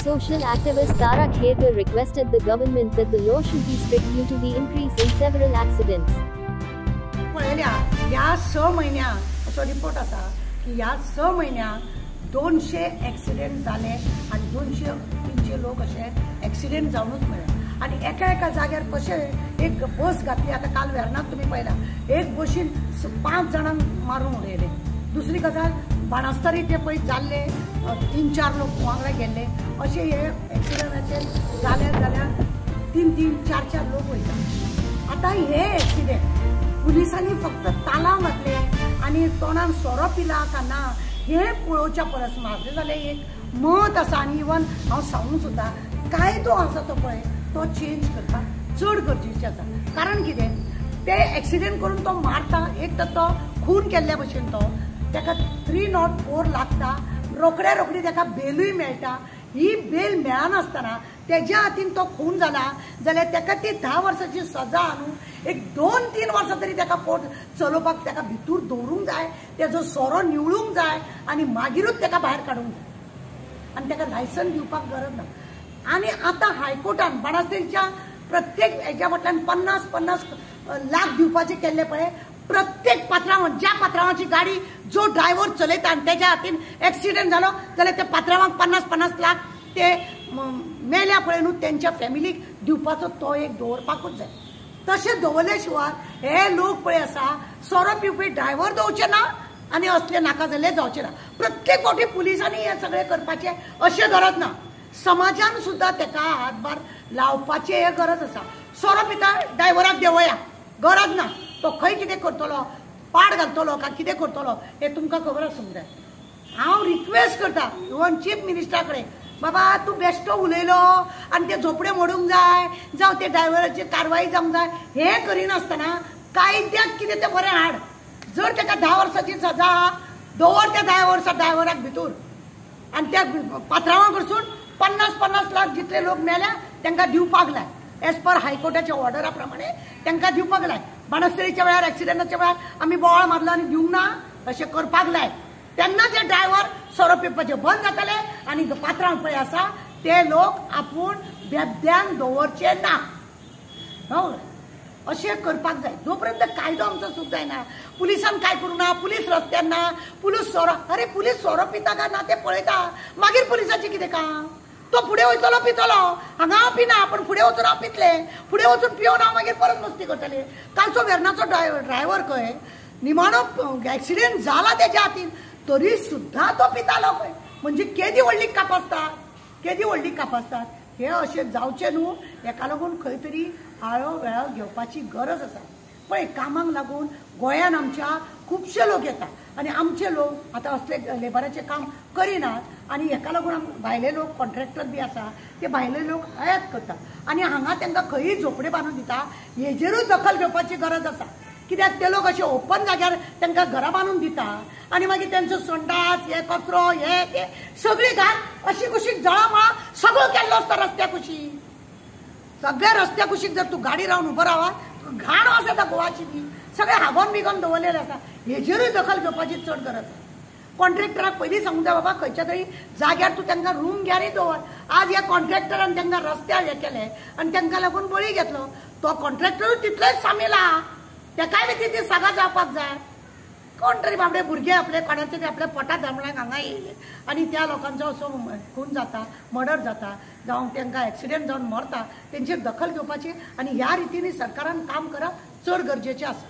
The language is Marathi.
social activist Tara Kherkar requested the government that the law should be strict due to the increase in several accidents. या 6 महिन्यात असो रिपोर्ट असा की या 6 महिन्यात 200 ॲक्सिडेंट झाले आणि 200-300 लोक असे ॲक्सिडेंट जाऊनच मिळाले आणि एका जाग्यार कशे एक बस घातली. आता काल वेर्णात तुम्ही पहिला एक बशीन 5 जाणांक मारून उडयले. दुसरी गजाल बाणस्तारी ते पळय जाल्ले 3-4 लोक वांगडा गेल्ले असे हे ॲक्सिडेंटाचे जाल्यार 3-3, 4-4 लोक वयता. आता हे ॲक्सिडेंट पुलिसांनी फक्त तालाव घातले आणि तोंडान सोरो पिला का ना हे पळोवच्या परस म्हाजे जाल्यार एक मत आसा आनी इवन हांव सांगूंक सुद्दां कायदो आसा तो पळय तो चेंज करता चड गरजेचें आसा. कारण कितें ते ॲक्सिडेंट करून तो मारता एक तर तो खून केल्ल्या भशेन तो ताका 304 लागता रोखडी ताका बेलूय मेळटा. ही बेल मेळनासतना तेज्या हातीन तो खून जाला जाल्यार ताका ती 10 वर्सांची सजा आणून एक 2-3 वर्सां तरी ताका पोट चलोवपाक ताका भितूर दवरूंक जाय. तेजो सोरो निवळूंक जाय आनी मागीरूच ताका भायर काडूंक जाय आनी ताका लायसन दिवपाक गरज ना. आनी आतां हायकोर्टान बाणास्तारीच्या प्रत्येक हेच्या फाटल्यान 50-50 लाख दिवपाचे केल्ले पळय. प्रत्येक पात्रांवाक ज्या पात्रांवाची गाडी जो ड्रायव्हर चलयता आनी तेज्या हातीन ॲक्सिडेंट जालो जाल्यार त्या पात्रांवाक 50-50 लाख ते मेल्या पळय न्हू तेंच्या फॅमिलीक दिवपाचो तो एक दवरपाकूच जाय. तशें दवरले शिवाय हे लोक पळय आसा सोरो पिवपी ड्रायव्हर दवरचे ना आनी असले नाका जाल्ले जावचे ना. प्रत्येक फावटी पुलिसांनी हे सगळे करपाचे अशें गरज ना. समाजान सुद्दां ताका हातभार लावपाची हे गरज आसा. सोरो पिता ड्रायव्हराक देवया गरज ना. तो खंय कितें करतलो पाड घालतलो का कितें करतलो हे तुमकां खबर आसूंक जाय. हांव रिक्वेस्ट करता इवन चीफ मिनिस्टरा कडेन बाबा तूं बेश्टो उलयलो आनी ते झोपडे मोडूंक जाय जावं ते ड्रायव्हराची कारवाई जावंक जाय हे करिनासतना कायद्याक कितें तें बरें हाड. जर ताका 10 वर्सांची सजा दवर त्या 10 वर्सां ड्रायव्हराक भितूर आनी त्या पात्रांवा कडसून 50-50 लाख जितले लोक मेल्या तांकां दिवपाक लाय. एज पर हायकोर्टाच्या ऑर्डरा प्रमाणे तांकां दिवपाक लाय. बाणस्तारीच्या वेळार ॲक्सिडेंटाच्या वेळार आमी बोवाळ मारलो आनी दिवंक ना अशें करपाक लाय. तेन्नाच हे ड्रायव्हर सोरो पिवपाचे बंद जातले आनी पात्रांव पळय आसा ते लोक आपूण बेब्द्यान दवरचे ना. अशें करपाक जाय. जो पर्यंत कायदो आमचो सूट जायना पुलिसान काय करूं ना पुलीस रस्त्यार ना पुलीस सोरो अरे पुलीस सोरो पिता काय ना ते पळयता मागीर पुलिसाचें कितें काम. तो फुडें वयतलो पितलो हांगा हांव पिना पण फुडें वचून हांव पितले फुडें वचून पिवन हांव मागीर परत मस्ती करतले. कालचो वेर्णाचो ड्रायव्हर खंय निमाणो ॲक्सिडेंट जाला तेज्या हातीन तरी सुद्दां तो पितालो खंय. म्हणजे केदी व्हडली कापासतात हे अशें जावचें न्हू. हेका लागून खंय तरी आळो वेळो घेवपाची गरज आसा. पळय कामाक लागून गोंयान आमच्या खुबशे लोक येतात आनी आमचे लोक आतां असले लेबराचें काम करिनात आनी हेका लागून भायले लोक कॉन्ट्रॅक्टर बी आसा ते भायले लोक आयात करतात आनी हांगा तांकां खंयी झोपडे बांदून दिता. हेजेरूच दखल घेवपाची गरज आसा. कित्याक ते लोक अशे ओपन जाग्यार तांकां घरां बांदून दिता आनी मागीर तेंचो संडास हे कचरो हे ते सगळी घाण अशी कुशीक जळामळा सगळो केल्लो आसता रस्त्या कुशीक. सगळ्या रस्त्या कुशीक जर तूं गाडी रावन उबो रावा घाण वास येता गोवाची बी सगळे हागोन बिगोन दवरलेले आसा. हेजेरूय दखल घेवपाची चड गरज आसा. कॉन्ट्रॅक्टराक पयलीं सांगूंक जाय बाबा खंयच्या तरी जाग्यार तूं तांकां रूम घ्यारी दवर. आज ह्या कॉन्ट्रॅक्टरान तांकां रस्त्यार हे केले आनी तांकां लागून बळी घेतलो. तो कॉन्ट्रॅक्टरूय तितलोच सामील आहा. ताकाय बी ती सगा जावपाक जाय. कोण तरी बाबडे भुरगे आपले कोणाचे तरी आपल्या पोटात धामण्याक हांगा येयले आनी त्या लोकांचो असो खून जाता मर्डर जाता जावं तांकां ॲक्सिडेंट जावन मरता तेंचेर दखल घेवपाची आनी ह्या रितीन सरकारान काम करप चड गरजेचें आसा.